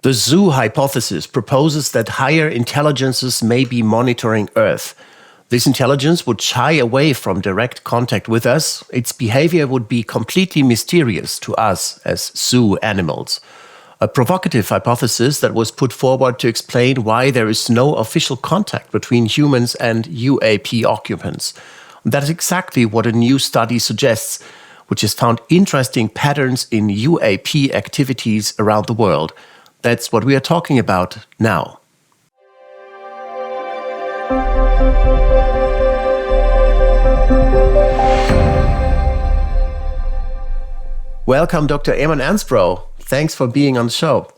The zoo hypothesis proposes that higher intelligences may be monitoring Earth. This intelligence would shy away from direct contact with us. Its behavior would be completely mysterious to us as zoo animals. A provocative hypothesis that was put forward to explain why there is no official contact between humans and UAP occupants. That is exactly what a new study suggests, which has found interesting patterns in UAP activities around the world. That's what we are talking about now. Welcome, Dr. Eamonn Ansbro. Thanks for being on the show.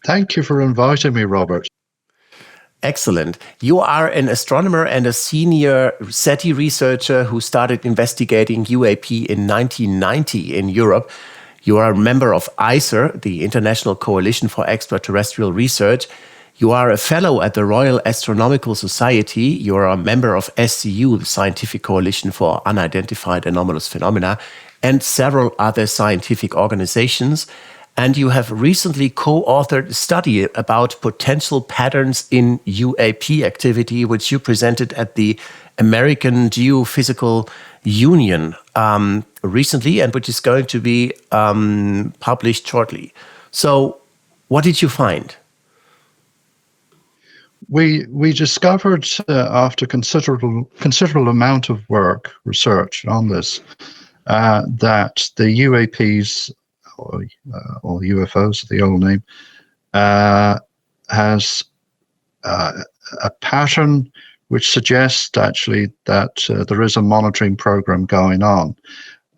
Thank you for inviting me, Robert. Excellent. You are an astronomer and a senior SETI researcher who started investigating UAP in 1990 in Europe. You are a member of ICER, the International Coalition for Extraterrestrial Research. You are a fellow at the Royal Astronomical Society. You are a member of SCU, the Scientific Coalition for Unidentified Anomalous Phenomena, and several other scientific organizations. And you have recently co-authored a study about potential patterns in UAP activity, which you presented at the American Geophysical Union recently, and which is going to be published shortly. So what did you find? We discovered after considerable amount of research on this, that the UAPs, or UFOs, the old name, has a pattern which suggests actually that there is a monitoring program going on.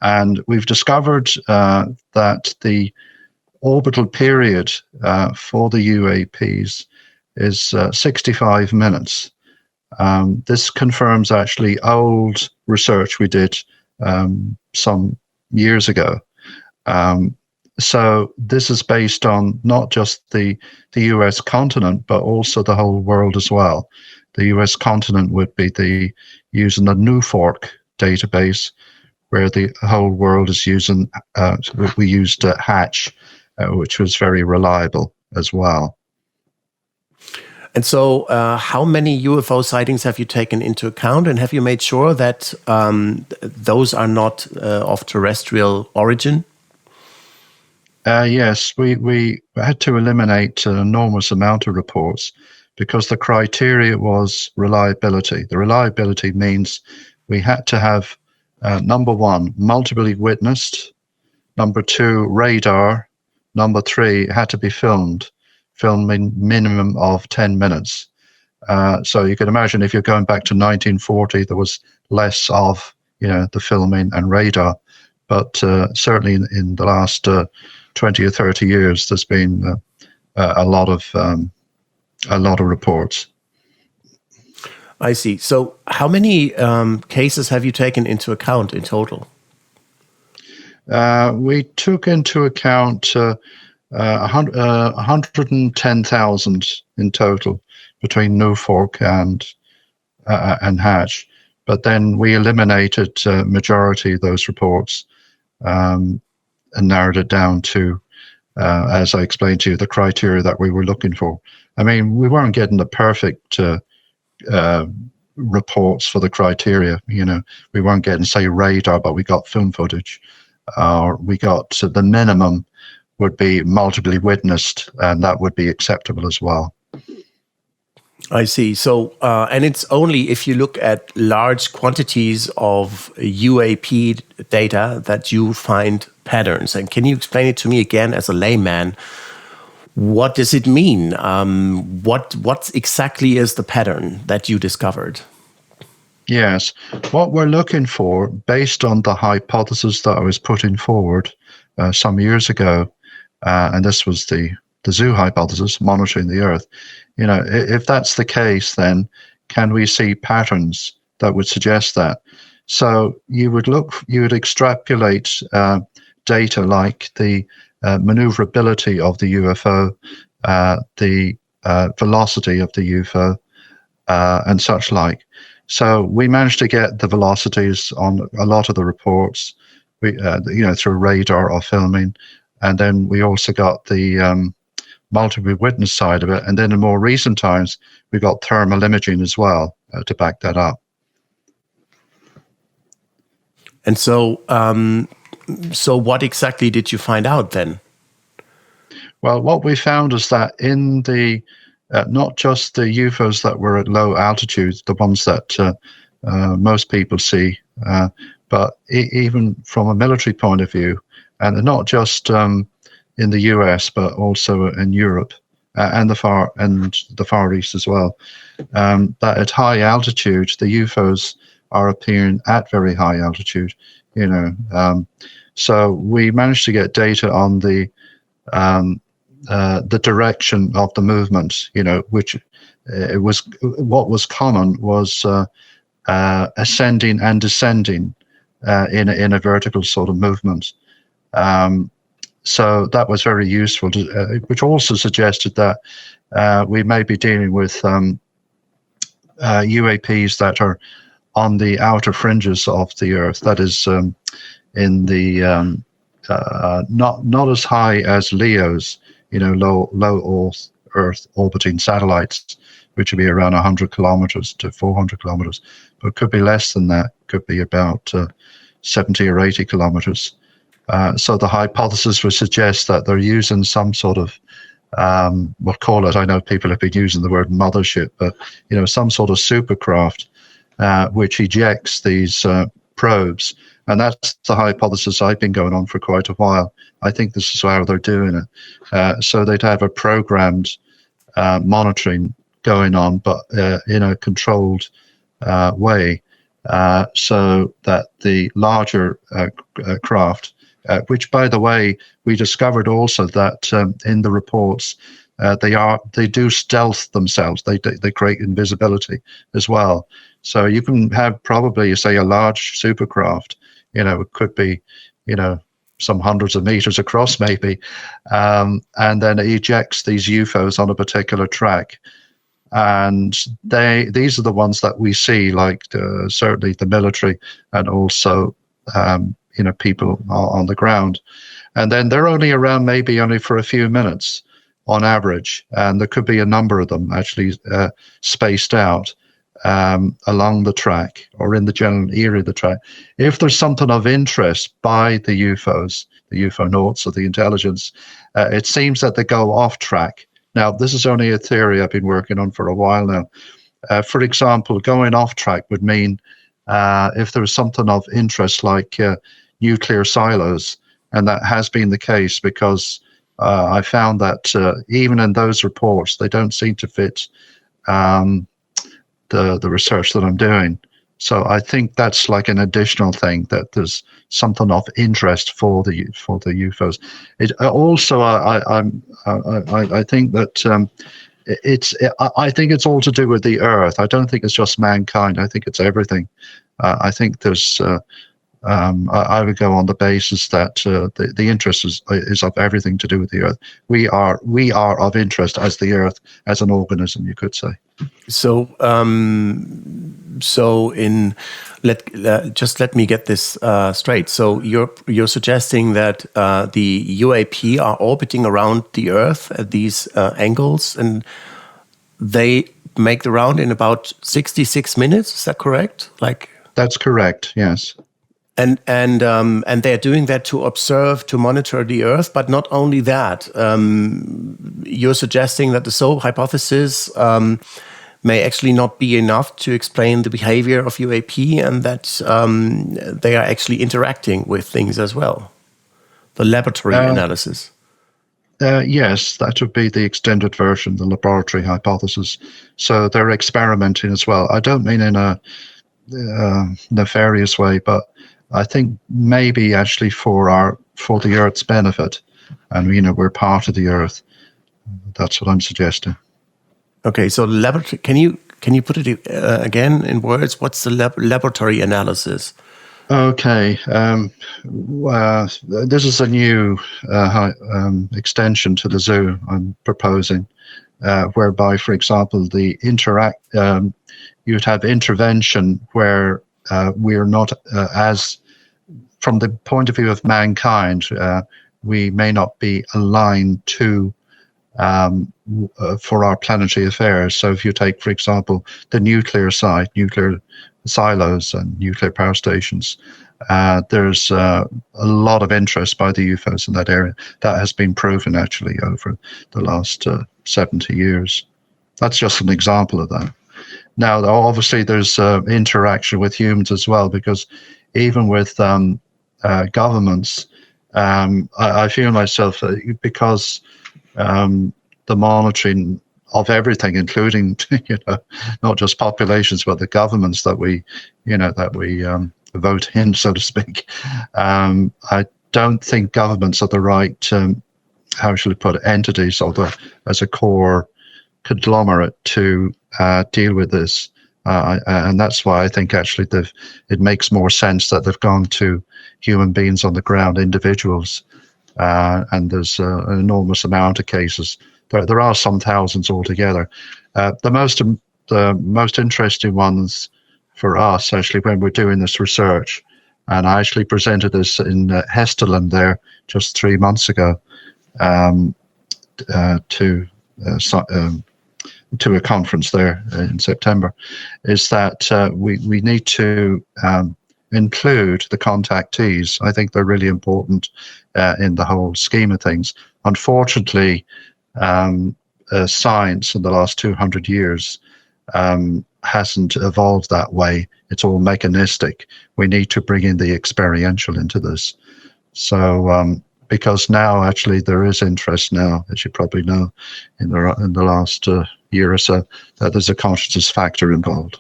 And we've discovered that the orbital period for the UAPs is 65 minutes. This confirms actually old research we did some years ago. So this is based on not just the US continent, but also the whole world as well. The US continent would be using the NUFORC database, where the whole world is using, we used Hatch, which was very reliable as well. And so how many UFO sightings have you taken into account, and have you made sure that those are not of terrestrial origin? Yes, we had to eliminate an enormous amount of reports because the criteria was reliability. The reliability means we had to have, number one, multiply witnessed, number two, radar, number three, it had to be filming minimum of 10 minutes. So you can imagine if you're going back to 1940, there was less of, the filming and radar. But certainly in the last 20 or 30 years, there's been a lot of reports. I see. So how many cases have you taken into account in total? We took into account 110,000 in total between NUFORC and Hatch. But then we eliminated majority of those reports and narrowed it down to, as I explained to you, the criteria that we were looking for. I mean, we weren't getting the perfect reports for the criteria. We weren't getting, say, radar, but we got film footage. Or we got the minimum would be multiply witnessed, and that would be acceptable as well. I see. So, and it's only if you look at large quantities of UAP data that you find patterns. And can you explain it to me again as a layman? What does it mean? What exactly is the pattern that you discovered? Yes. What we're looking for, based on the hypothesis that I was putting forward some years ago, and this was the zoo hypothesis, monitoring the Earth. If that's the case, then can we see patterns that would suggest that? So you would extrapolate data like the maneuverability of the UFO, the velocity of the UFO, and such like. So we managed to get the velocities on a lot of the reports, through radar or filming, and then we also got the multiple witness side of it. And then in more recent times, we got thermal imaging as well to back that up. And so, so what exactly did you find out then? Well, what we found is that in the not just the UFOs that were at low altitudes, the ones that most people see, but even from a military point of view, and not just in the US, but also in Europe and the Far East as well, that at high altitude, the UFOs are appearing at very high altitude. So we managed to get data on the direction of the movement. Which it was what was common was ascending and descending in a vertical sort of movement. So that was very useful, which also suggested that we may be dealing with UAPs that are on the outer fringes of the Earth. That is, in the not as high as LEOs, low Earth orbiting satellites, which would be around 100 kilometers to 400 kilometers, but it could be less than that. Could be about 70 or 80 kilometers. So the hypothesis would suggest that they're using some sort of, we'll call it, I know people have been using the word mothership, but, some sort of supercraft, which ejects these probes. And that's the hypothesis I've been going on for quite a while. I think this is how they're doing it. So they'd have a programmed monitoring going on, but in a controlled way, so that the larger craft, which, by the way, we discovered also that in the reports, they do stealth themselves. They create invisibility as well. So you can have probably, say, a large supercraft. It could be, some hundreds of meters across, maybe, and then it ejects these UFOs on a particular track. And these are the ones that we see, like certainly the military and also people on the ground. And then they're only around maybe only for a few minutes on average, and there could be a number of them actually spaced out along the track or in the general area of the track. If there's something of interest by the UFOs, the UFO nauts or the intelligence, it seems that they go off track. Now, this is only a theory I've been working on for a while now. For example, going off track would mean if there was something of interest like nuclear silos, and that has been the case because I found that even in those reports, they don't seem to fit the research that I'm doing. So I think that's like an additional thing, that there's something of interest for the UFOs. It also, I think that I think it's all to do with the Earth. I don't think it's just mankind. I think it's everything. I think there's. I would go on the basis that the interest is of everything to do with the Earth. We are of interest as the Earth, as an organism, you could say. So, let me get this straight. So you're suggesting that the UAP are orbiting around the Earth at these angles, and they make the round in about 66 minutes. Is that correct? That's correct. Yes. And they're doing that to observe, to monitor the Earth, but not only that. You're suggesting that the sole hypothesis may actually not be enough to explain the behavior of UAP, and that they are actually interacting with things as well. The laboratory analysis. Yes, that would be the extended version, the laboratory hypothesis. So they're experimenting as well. I don't mean in a nefarious way, but I think maybe actually for the Earth's benefit, and we're part of the Earth. That's what I'm suggesting. Okay, so laboratory. Can you put it again in words? What's the laboratory analysis? Okay, this is a new extension to the zoo I'm proposing, whereby, for example, you'd have intervention where we're not as, from the point of view of mankind, we may not be aligned to for our planetary affairs. So if you take, for example, the nuclear side, nuclear silos and nuclear power stations, there's a lot of interest by the UFOs in that area. That has been proven actually over the last 70 years. That's just an example of that. Now, obviously, there's interaction with humans as well, because even with governments, I feel myself, because the monitoring of everything, including not just populations, but the governments that we vote in, so to speak. I don't think governments are the right, how shall I put it, entities or as a core conglomerate to deal with this. And that's why I think actually it makes more sense that they've gone to human beings on the ground, individuals, and there's an enormous amount of cases. There are some thousands altogether. The most interesting ones for us, actually, when we're doing this research, and I actually presented this in Hesterland there just 3 months ago to a conference there in September, is that we need to include the contactees. I think they're really important in the whole scheme of things. Unfortunately, science in the last 200 years hasn't evolved that way. It's all mechanistic. We need to bring in the experiential into this. So because now actually there is interest now, as you probably know, in the last year or so, that there's a consciousness factor involved.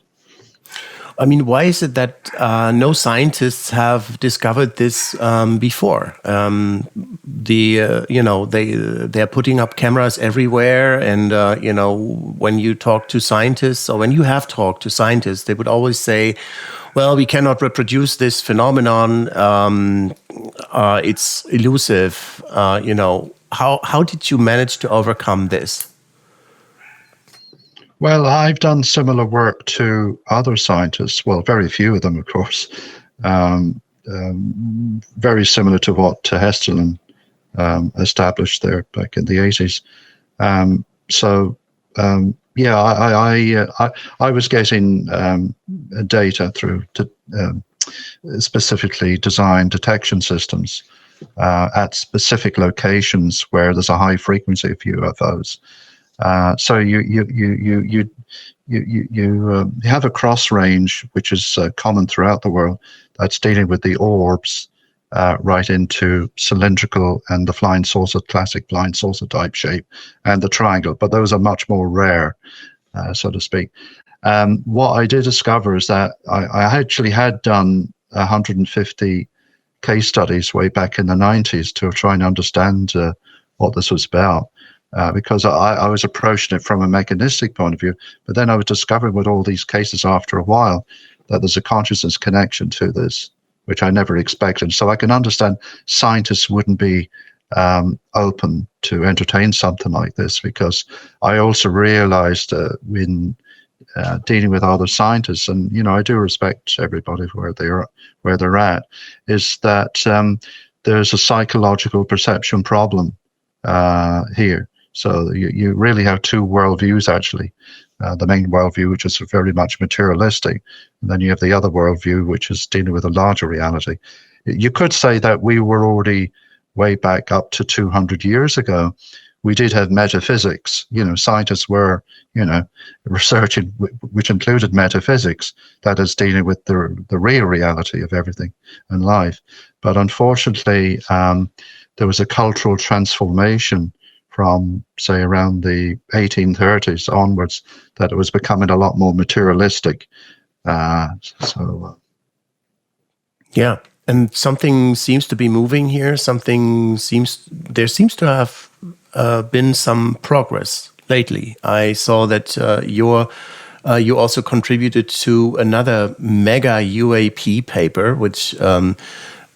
I mean, why is it that no scientists have discovered this before? They're putting up cameras everywhere, and when you talk to scientists, or when you have talked to scientists, they would always say, "Well, we cannot reproduce this phenomenon. It's elusive." How did you manage to overcome this? Well, I've done similar work to other scientists. Well, very few of them, of course. Very similar to what Hesterland established there back in the 80s. I was getting data through specifically designed detection systems at specific locations where there's a high frequency of UFOs. So you have a cross range which is common throughout the world, that's dealing with the orbs right into cylindrical and the flying saucer, classic flying saucer type shape, and the triangle. But those are much more rare, so to speak. What I did discover is that I actually had done 150 case studies way back in the 90s to try and understand what this was about. Because I was approaching it from a mechanistic point of view, but then I was discovering with all these cases after a while that there's a consciousness connection to this, which I never expected. So I can understand scientists wouldn't be open to entertain something like this, because I also realized in dealing with other scientists, and I do respect everybody where they're at, is that there's a psychological perception problem here. So you really have two worldviews, actually. The main worldview, which is very much materialistic, and then you have the other worldview, which is dealing with a larger reality. You could say that we were already way back up to 200 years ago. We did have metaphysics. Scientists were, researching, which included metaphysics, that is dealing with the real reality of everything in life. But unfortunately, there was a cultural transformation from, say, around the 1830s onwards, that it was becoming a lot more materialistic. Yeah, and something seems to be moving here. There seems to have been some progress lately. I saw that you also contributed to another mega UAP paper, which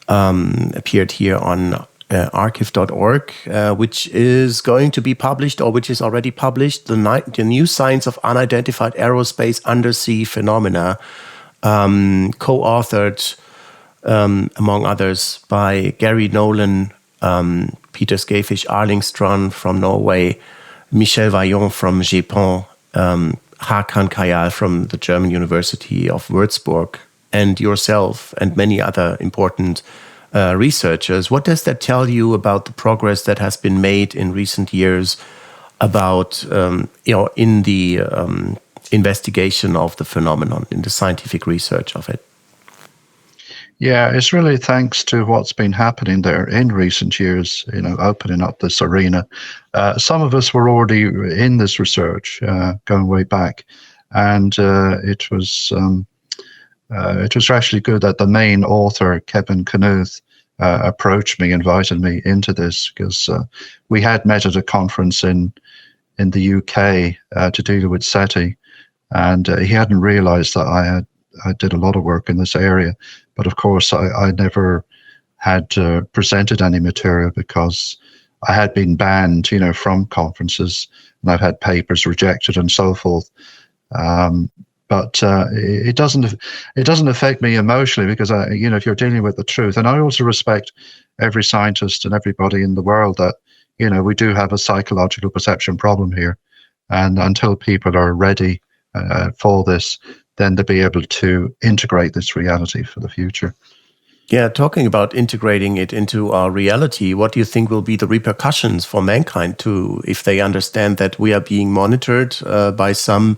appeared here on archive.org, which is going to be published, or which is already published, the new science of unidentified aerospace undersea phenomena, co-authored, among others, by Gary Nolan, Peter Skafish Arlingstrand from Norway, Michel Vaillant from GEPON, Hakan Kayal from the German University of Würzburg, and yourself and many other important researchers. What does that tell you about the progress that has been made in recent years about, in the investigation of the phenomenon, in the scientific research of it? Yeah, it's really thanks to what's been happening there in recent years, opening up this arena. Some of us were already in this research going way back, and it was actually good that the main author, Kevin Knuth, approached me, invited me into this, because we had met at a conference in the UK to deal with SETI, and he hadn't realized that I did a lot of work in this area. But of course, I never had presented any material because I had been banned, from conferences, and I've had papers rejected and so forth. But it doesn't affect me emotionally, because if you're dealing with the truth, and I also respect every scientist and everybody in the world that we do have a psychological perception problem here, and until people are ready for this, then to be able to integrate this reality for the future. Yeah, talking about integrating it into our reality, what do you think will be the repercussions for mankind too, if they understand that we are being monitored by some,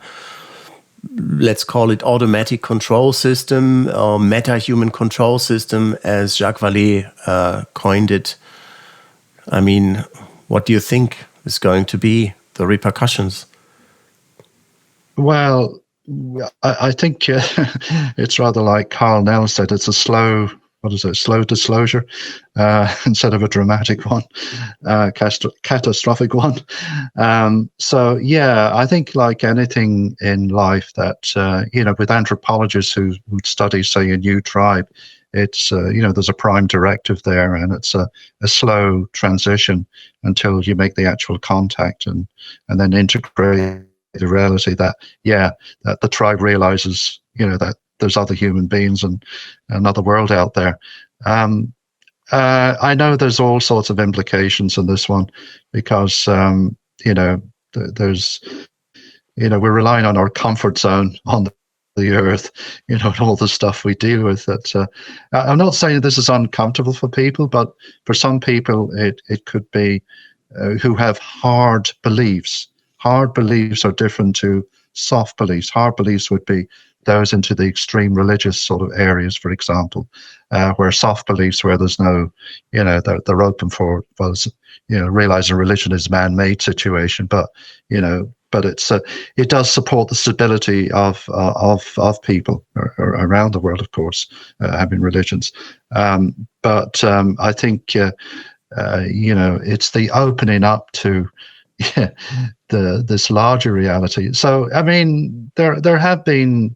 let's call it automatic control system or meta-human control system, as Jacques Vallée coined it? I mean, what do you think is going to be the repercussions? Well, I think it's rather like Carl Nell said, it's a slow disclosure instead of a dramatic one, catastrophic one. So, yeah, I think like anything in life that, with anthropologists who would study, say, a new tribe, it's, there's a prime directive there, and it's a slow transition until you make the actual contact and then integrate the reality that the tribe realizes that there's other human beings and another world out there. I know there's all sorts of implications in this one, because there's we're relying on our comfort zone on the earth, and all the stuff we deal with. That I'm not saying this is uncomfortable for people, but for some people it could be who have hard beliefs. Hard beliefs are different to soft beliefs. Hard beliefs would be those into the extreme religious sort of areas, for example, where soft beliefs, where there's no, they're open for realizing religion is man-made situation, but it's it does support the stability of people around the world, of course, having religions. But I think it's the opening up to this larger reality. So, I mean, there have been,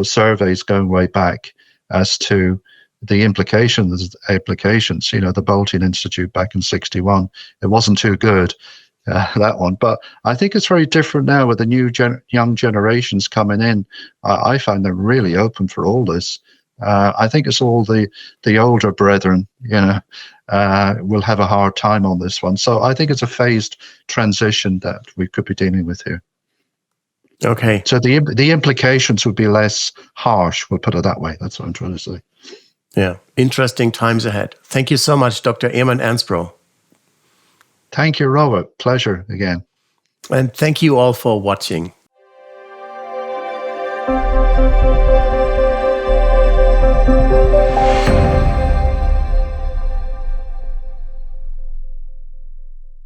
surveys going way back as to the implications. The Bolton Institute back in '61, it wasn't too good, that one. But I think it's very different now with the new young generations coming in. I find them really open for all this. I think it's all the older brethren, will have a hard time on this one. So I think it's a phased transition that we could be dealing with here. Okay. So the implications would be less harsh, we'll put it that way. That's what I'm trying to say. Yeah. Interesting times ahead. Thank you so much, Dr. Eamonn Ansbro. Thank you, Robert. Pleasure again. And thank you all for watching.